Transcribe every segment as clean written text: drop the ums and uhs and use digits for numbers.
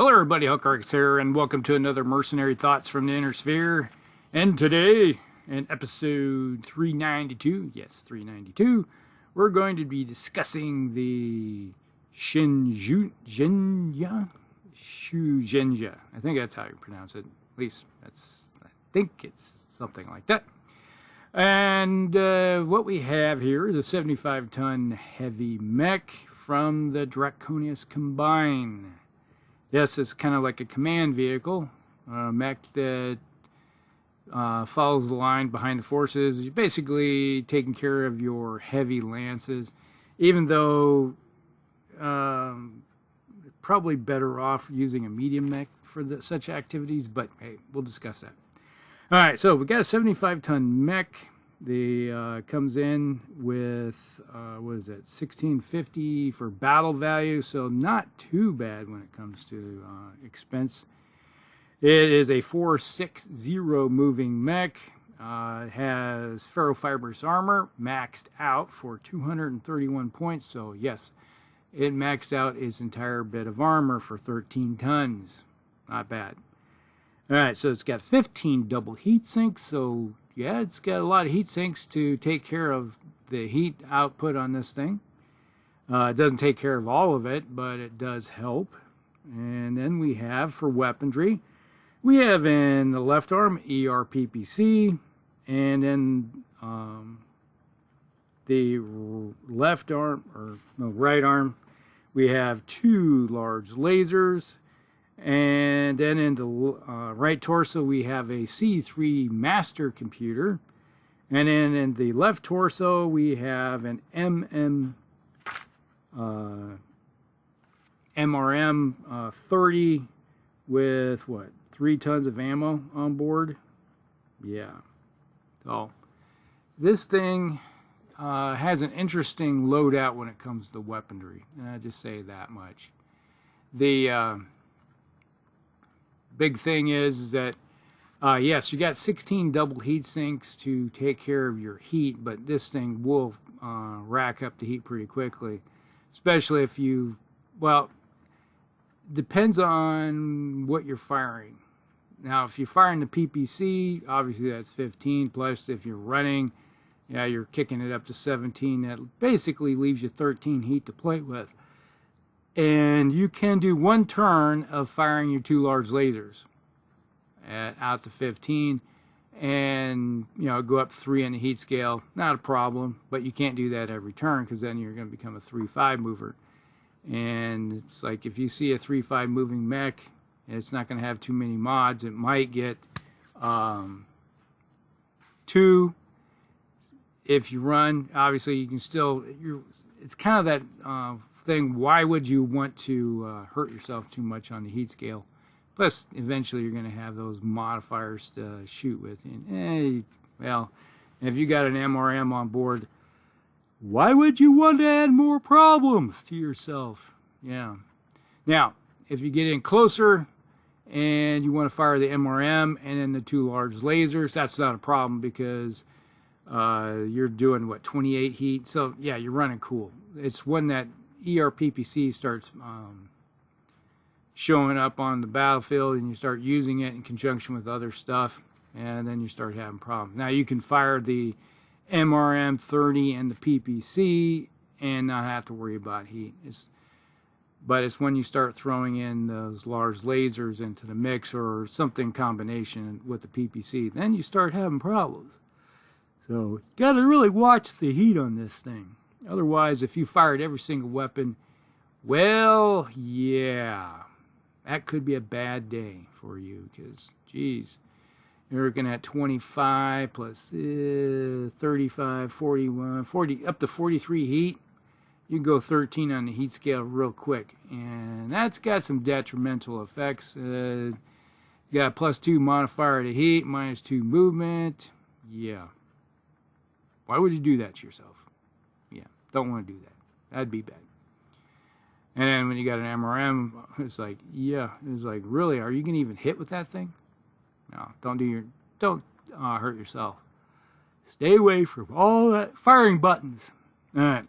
Hello everybody, Hookrix here, and welcome to another Mercenary Thoughts from the Inner Sphere. And today, in episode 392, yes, 392, we're going to be discussing the Shugenja. I think that's how you pronounce it. At least, I think it's something like that. And what we have here is a 75-ton heavy mech from the Draconius Combine. Yes, it's kind of like a command vehicle, a mech that follows the line behind the forces. You're basically taking care of your heavy lances, even though probably better off using a medium mech for such activities, but hey, we'll discuss that. All right, so we got a 75-ton mech. The comes in with what is it, 1650 for battle value, so not too bad when it comes to expense. It is a 460 moving mech. It has ferrofibrous armor maxed out for 231 points, so yes, it maxed out its entire bit of armor for 13 tons. Not bad. All right, so it's got 15 double heat sinks, so yeah, it's got a lot of heat sinks to take care of the heat output on this thing. It doesn't take care of all of it, but it does help. And then we have, for weaponry, we have in the left arm ERPPC, and in the left arm, or no, right arm, we have 2 large lasers. And then in the right torso, we have a C3 master computer. And then in the left torso, we have an MRM 30 with, what, 3 tons of ammo on board? Yeah. So this thing has an interesting loadout when it comes to weaponry. And I just say that much. The big thing is that, yes, you got 16 double heat sinks to take care of your heat, but this thing will rack up the heat pretty quickly, especially if you, well, depends on what you're firing. Now, if you're firing the PPC, obviously that's 15, plus if you're running, yeah, you're kicking it up to 17. That basically leaves you 13 heat to play with. And you can do 1 turn of firing your 2 large lasers out to 15, and go up 3 on the heat scale. Not a problem, but you can't do that every turn, because then you're going to become a 3-5 mover. And it's like, if you see a 3-5 moving mech, it's not going to have too many mods. It might get 2 if you run. Obviously, you can still. It's kind of that thing. Why would you want to hurt yourself too much on the heat scale? Plus, eventually you're going to have those modifiers to shoot with. And, well, if you got an MRM on board, why would you want to add more problems to yourself? Yeah. Now, if you get in closer and you want to fire the MRM and then the 2 large lasers, that's not a problem, because you're doing, what, 28 heat? So, yeah, you're running cool. It's when that ERPPC starts showing up on the battlefield and you start using it in conjunction with other stuff, and then you start having problems. Now, you can fire the MRM 30 and the PPC and not have to worry about heat. But it's when you start throwing in those large lasers into the mix or something combination with the PPC, then you start having problems. So you got to really watch the heat on this thing. Otherwise, if you fired every single weapon, well, yeah, that could be a bad day for you, because, geez, you're looking at 25 plus 35, 41, 40, up to 43 heat. You can go 13 on the heat scale real quick, and that's got some detrimental effects. You got a +2 modifier to heat, -2 movement. Yeah. Why would you do that to yourself? Yeah, don't want to do that. That'd be bad. And then when you got an MRM, it's like, yeah, it's like, really, are you going to even hit with that thing? No, don't hurt yourself. Stay away from all that firing buttons. All right.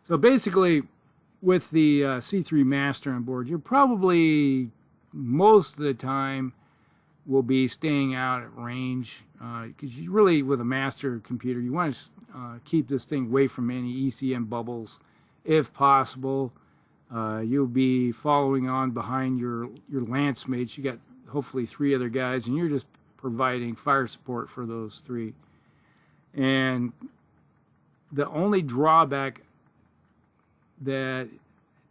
So basically, with the C3 Master on board, you're probably most of the time will be staying out at range, because you really, with a master computer, you want to keep this thing away from any ECM bubbles if possible. You'll be following on behind your lance mates. You got hopefully 3 other guys, and you're just providing fire support for those 3. And the only drawback that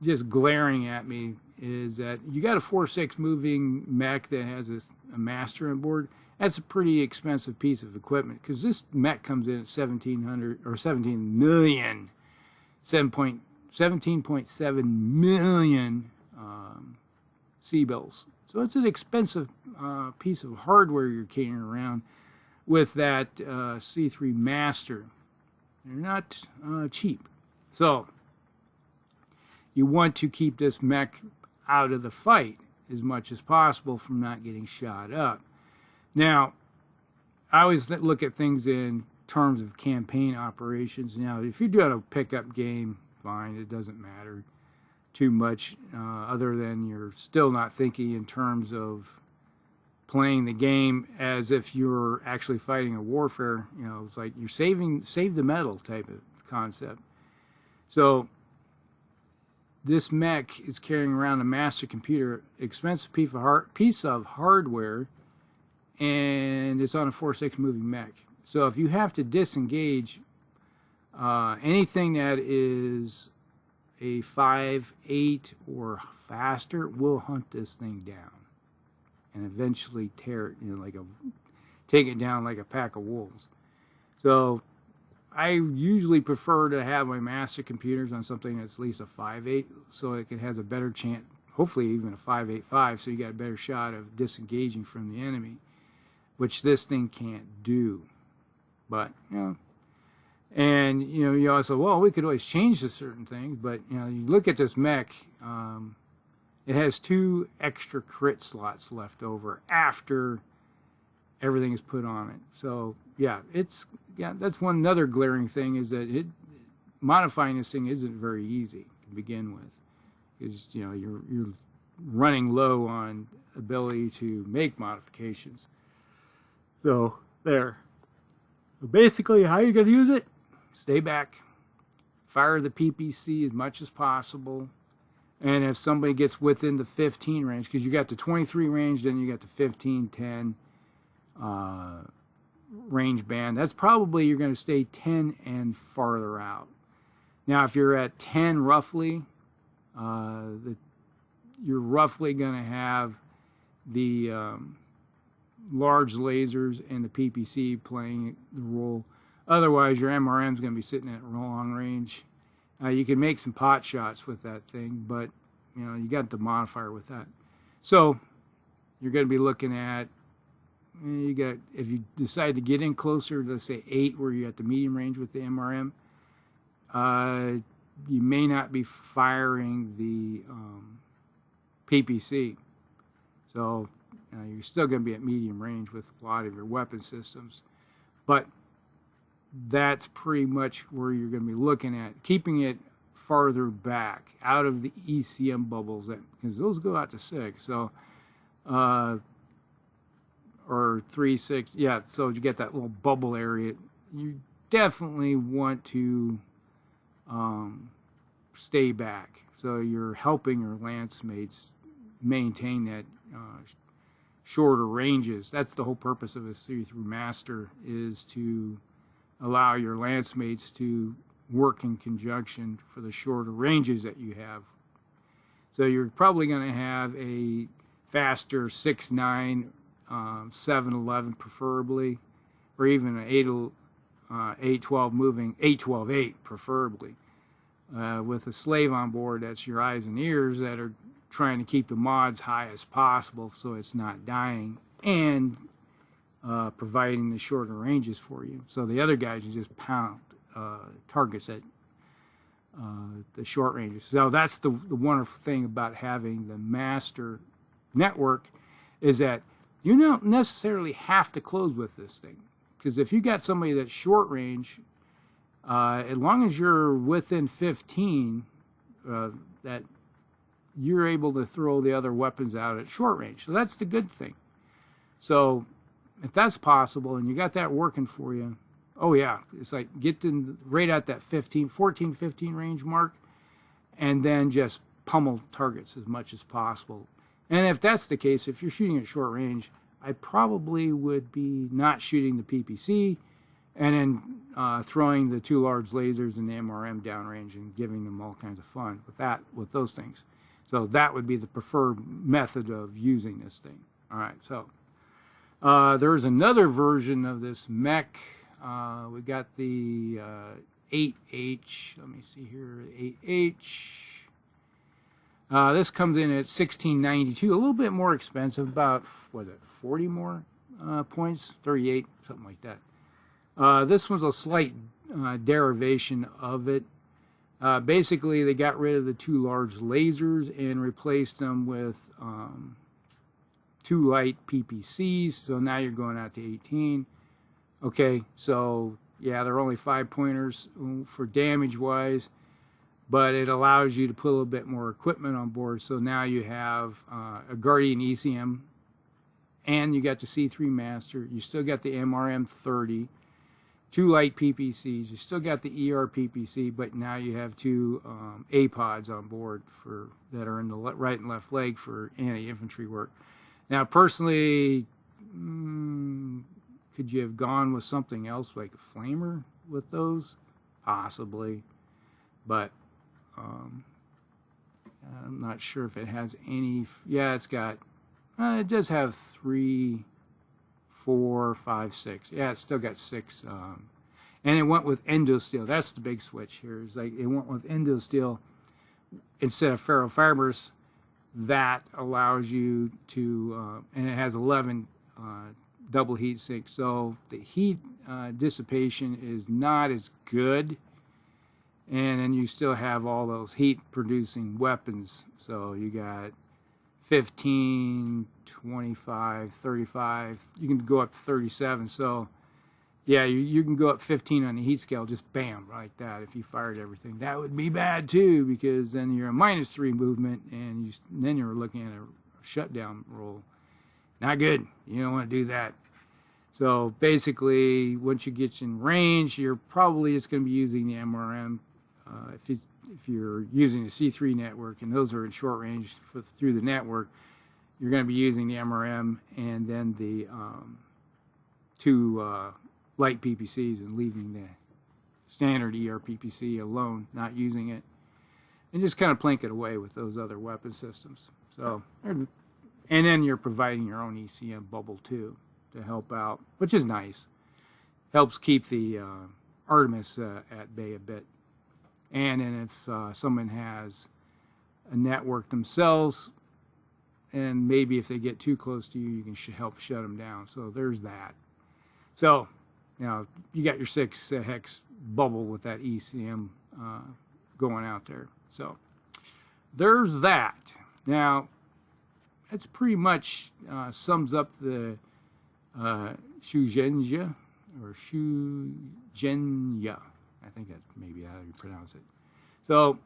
just glaring at me is that you got a 4.6 moving mech that has a master on board. That's a pretty expensive piece of equipment, because this mech comes in at 1,700 or 17 million, 17.7 million C-bills. So it's an expensive piece of hardware you're carrying around with that C3 master. They're not cheap. So you want to keep this mech out of the fight as much as possible from not getting shot up. Now, I always look at things in terms of campaign operations. Now, if you're doing a pickup game, fine, it doesn't matter too much, other than you're still not thinking in terms of playing the game as if you're actually fighting a warfare. You know, it's like you're save the medal type of concept. So this mech is carrying around a master computer, expensive piece of hardware, and it's on a 4.6 moving mech. So if you have to disengage, anything that is a 5.8 or faster will hunt this thing down and eventually tear it, take it down like a pack of wolves. So I usually prefer to have my master computers on something that's at least a 5.8, so it has a better chance, hopefully even a 5.85, so you got a better shot of disengaging from the enemy, which this thing can't do. But, and, you also, well, we could always change to certain things, but, you look at this mech, it has 2 extra crit slots left over after everything is put on it. So, that's another glaring thing, is that modifying this thing isn't very easy to begin with, because, you're running low on ability to make modifications. So, there. So basically, how you're going to use it? Stay back, fire the PPC as much as possible, and if somebody gets within the 15 range, because you got the 23 range, then you got the 15, 10 range band, that's probably you're going to stay 10 and farther out. Now, if you're at 10 roughly, you're roughly going to have the large lasers and the PPC playing the role. Otherwise, your MRM is going to be sitting at long range. You can make some pot shots with that thing, but you got the modifier with that. So you're going to be looking at, if you decide to get in closer to, let's say, 8, where you're at the medium range with the MRM, you may not be firing the PPC. So you're still going to be at medium range with a lot of your weapon systems. But that's pretty much where you're going to be looking at, keeping it farther back, out of the ECM bubbles, because those go out to 6. So, or 3, 6, yeah, so you get that little bubble area. You definitely want to stay back. So you're helping your lance mates maintain that shorter ranges. That's the whole purpose of a C3 Master, is to allow your lance mates to work in conjunction for the shorter ranges that you have. So you're probably going to have a faster 6.9, 7.11 preferably, or even an 8.12 moving, 8.12.8 preferably, with a slave on board that's your eyes and ears that are trying to keep the mods high as possible so it's not dying, and providing the shorter ranges for you. So the other guys can just pound targets at the short ranges. So that's the wonderful thing about having the master network, is that you don't necessarily have to close with this thing. Because if you got somebody that's short range, as long as you're within 15, that you're able to throw the other weapons out at short range. So that's the good thing. So if that's possible and you got that working for you, oh yeah, it's like get right at that 14, 15 range mark, and then just pummel targets as much as possible. And if that's the case, if you're shooting at short range, I probably would be not shooting the PPC and then throwing the 2 large lasers and the MRM downrange and giving them all kinds of fun with those things. So that would be the preferred method of using this thing. All right, so there's another version of this mech. We got the 8H. Let me see here, 8H. This comes in at $16.92, a little bit more expensive, about, what is it, 40 more points, 38, something like that. This one's a slight derivation of it. Basically, they got rid of the 2 large lasers and replaced them with 2 light PPCs, so now you're going out to 18. Okay, so yeah, they're only 5-pointers for damage-wise, but it allows you to put a little bit more equipment on board. So now you have a Guardian ECM, and you got the C3 Master. You still got the MRM 30, 2 light PPCs. You still got the ER PPC, but now you have 2 APODs on board that are in the right and left leg for anti-infantry work. Now, personally, could you have gone with something else like a flamer with those? Possibly, but I'm not sure if it has any. Yeah, it's got. It does have 3, 4, 5, 6. Yeah, it's still got 6. And it went with endosteel. That's the big switch here. Is like it went with endosteel instead of ferrofibers. That allows you to, and it has 11 double heat sinks, so the heat dissipation is not as good, and then you still have all those heat producing weapons. So you got 15, 25, 35, you can go up to 37. So yeah, you can go up 15 on the heat scale, just bam, like that. If you fired everything, that would be bad too, because then you're a -3 movement, and then you're looking at a shutdown roll. Not good. You don't want to do that. So basically, once you get in range, you're probably just going to be using the MRM. If you're using the C3 network, and those are in short range through the network, you're going to be using the MRM and then the 2 light PPCs, and leaving the standard ER PPC alone, not using it, and just kind of plink it away with those other weapon systems. So, and then you're providing your own ECM bubble too to help out, which is nice. Helps keep the Artemis at bay a bit. And then if someone has a network themselves, and maybe if they get too close to you, you can help shut them down. So there's that. So, you got your 6 hex bubble with that ECM going out there. So there's that. Now, that's pretty much sums up the Shugenja, or Shugenja. I think that's maybe how you pronounce it. So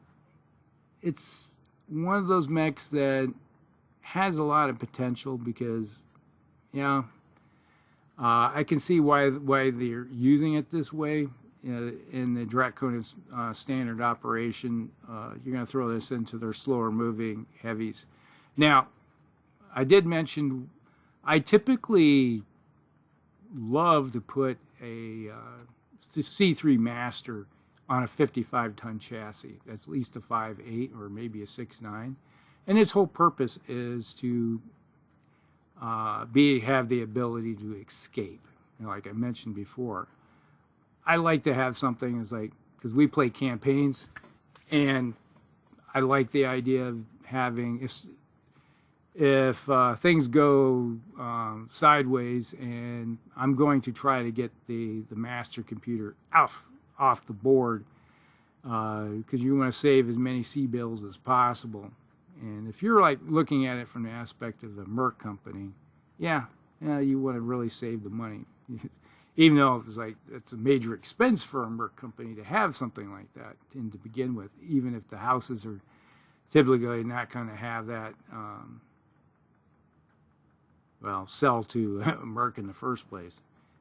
it's one of those mechs that has a lot of potential, because, I can see why they're using it this way. In the Draconian standard operation, you're going to throw this into their slower moving heavies. Now, I did mention I typically love to put a C3 Master on a 55-ton chassis. That's at least a 5.8 or maybe a 6.9. And its whole purpose is to have the ability to escape. Like I mentioned before, I like to have something that's like, because we play campaigns, and I like the idea of having, if things go sideways and I'm going to try to get the master computer off the board, because you want to save as many C-bills as possible. And if you're like looking at it from the aspect of the merc company, you want to really save the money. Even though it was like it's a major expense for a merc company to have something like that to begin with, even if the houses are typically not going to have that, well, sell to Merc in the first place.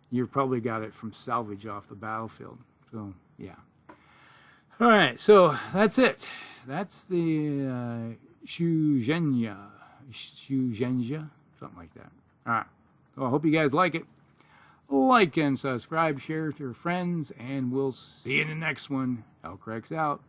You've probably got it from salvage off the battlefield. So, yeah. All right, so that's it. That's the Shugenja, something like that. All right, so I hope you guys like it. Like and subscribe, share with your friends, and we'll see you in the next one. Elcrex out.